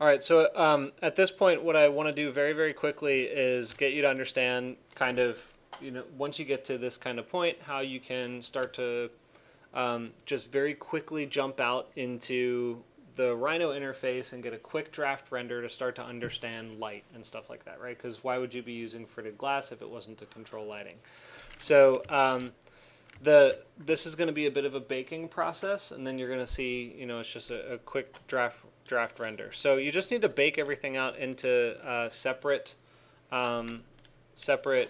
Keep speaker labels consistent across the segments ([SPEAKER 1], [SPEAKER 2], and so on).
[SPEAKER 1] All right, so at this point, what I want to do very, very quickly is get you to understand kind of, once you get to this kind of point, how you can start to just very quickly jump out into the Rhino interface and get a quick draft render to start to understand light and stuff like that, right? Because why would you be using fritted glass if it wasn't to control lighting? So this is going to be a bit of a baking process, and then you're going to see, it's just a quick draft render. So you just need to bake everything out into um, separate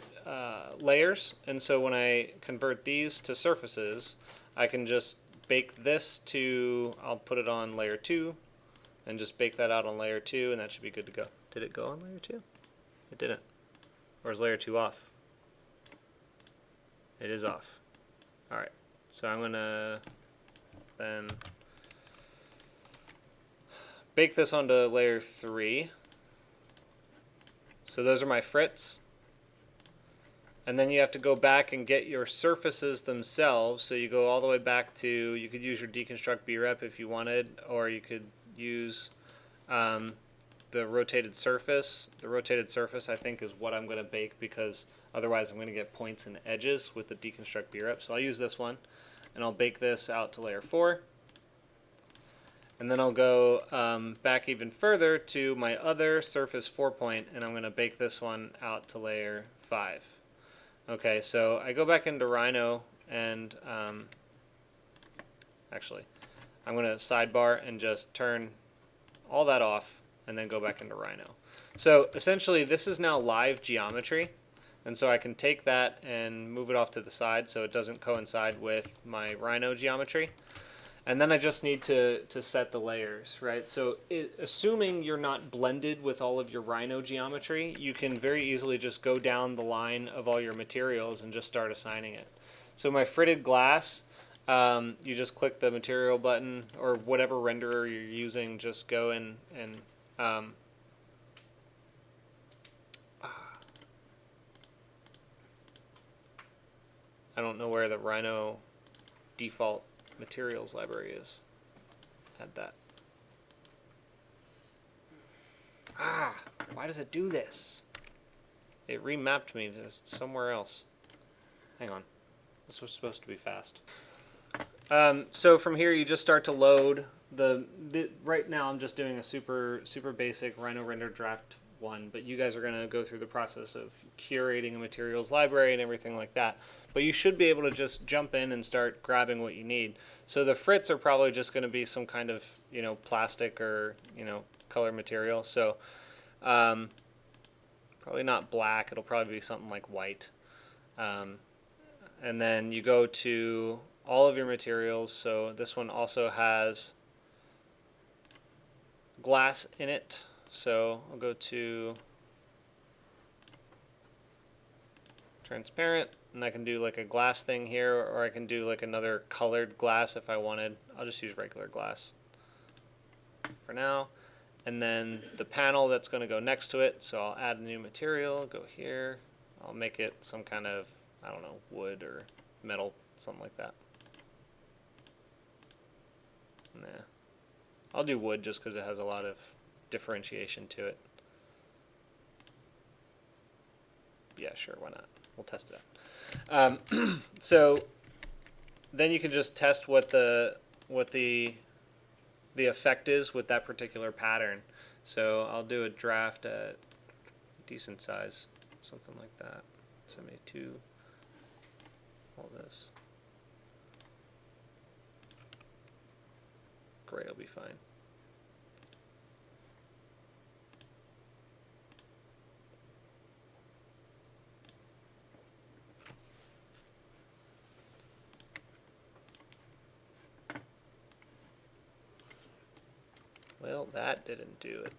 [SPEAKER 1] layers. And so when I convert these to surfaces, I can just bake this to, I'll put it on layer 2 and just bake that out on layer 2, and that should be good to go. Did it go on layer 2? It didn't. Or is layer 2 off? It is off. Alright, so I'm going to then bake this onto layer 3. So those are my frits. And then you have to go back and get your surfaces themselves. So you go all the way back to, you could use your deconstruct brep if you wanted, or you could use the rotated surface. The rotated surface, I think, is what I'm going to bake, because otherwise I'm going to get points and edges with the deconstruct brep. So I'll use this one, and I'll bake this out to layer 4. And then I'll go back even further to my other surface 4 point, and I'm going to bake this one out to layer 5. Okay, so I go back into Rhino, and actually, I'm going to sidebar and just turn all that off, and then go back into Rhino. So essentially, this is now live geometry, and so I can take that and move it off to the side so it doesn't coincide with my Rhino geometry. And then I just need to set the layers, right? So assuming you're not blended with all of your Rhino geometry, you can very easily just go down the line of all your materials and just start assigning it. So my fritted glass, you just click the material button, or whatever renderer you're using, just go in and I don't know where the Rhino default materials library is. Add that. Why does it do this? It remapped me to somewhere else. Hang on. This was supposed to be fast. So from here, you just start to load right now I'm just doing a super basic Rhino render draft one, but you guys are going to go through the process of curating a materials library and everything like that. But you should be able to just jump in and start grabbing what you need. So the frits are probably just going to be some kind of, plastic or, color material. So probably not black. It'll probably be something like white. And then you go to all of your materials. So this one also has glass in it. So I'll go to transparent, and I can do like a glass thing here, or I can do like another colored glass if I wanted. I'll just use regular glass for now. And then the panel that's going to go next to it, so I'll add a new material, go here. I'll make it some kind of, I don't know, wood or metal, something like that. Nah. I'll do wood just because it has a lot of differentiation to it. Yeah, sure, why not? We'll test it out. So then you can just test what the effect is with that particular pattern. So I'll do a draft at decent size, something like that. 72, all this. Gray will be fine. Well, that didn't do it.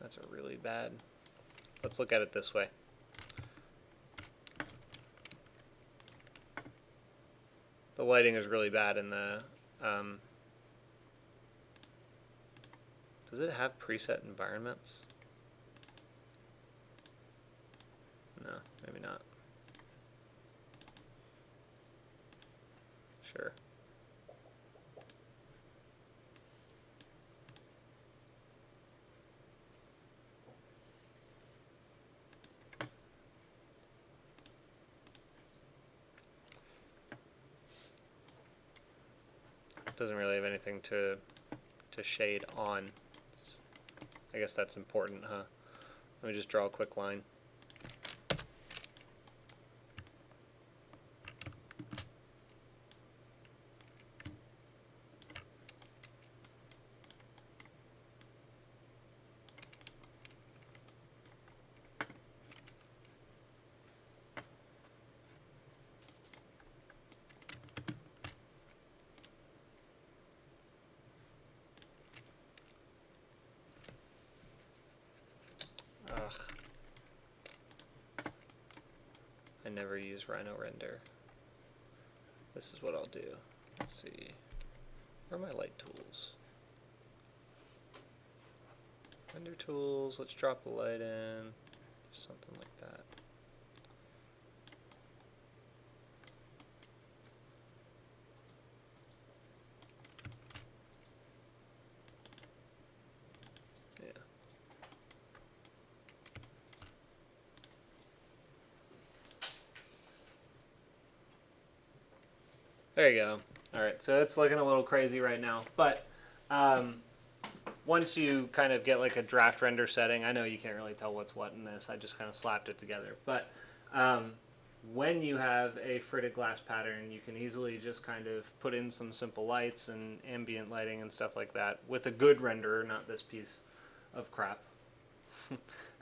[SPEAKER 1] That's a really bad. Let's look at it this way. The lighting is really bad in the. Does it have preset environments? No, maybe not. Sure. Doesn't really have anything to shade on. I guess that's important, huh? Let me just draw a quick line. Ugh. I never use Rhino Render. This is what I'll do. Let's see. Where are my light tools? Render tools, let's drop a light in. Something like that. Yeah. There you go. Alright, so it's looking a little crazy right now, but once you kind of get like a draft render setting, I know you can't really tell what's what in this, I just kind of slapped it together, but when you have a fritted glass pattern, you can easily just kind of put in some simple lights and ambient lighting and stuff like that with a good renderer, not this piece of crap.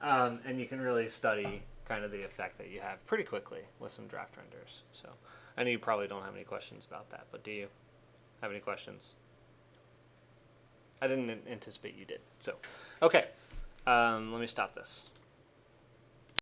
[SPEAKER 1] And you can really study kind of the effect that you have pretty quickly with some draft renders. So I know you probably don't have any questions about that, but do you have any questions? I didn't anticipate you did. So, okay, let me stop this.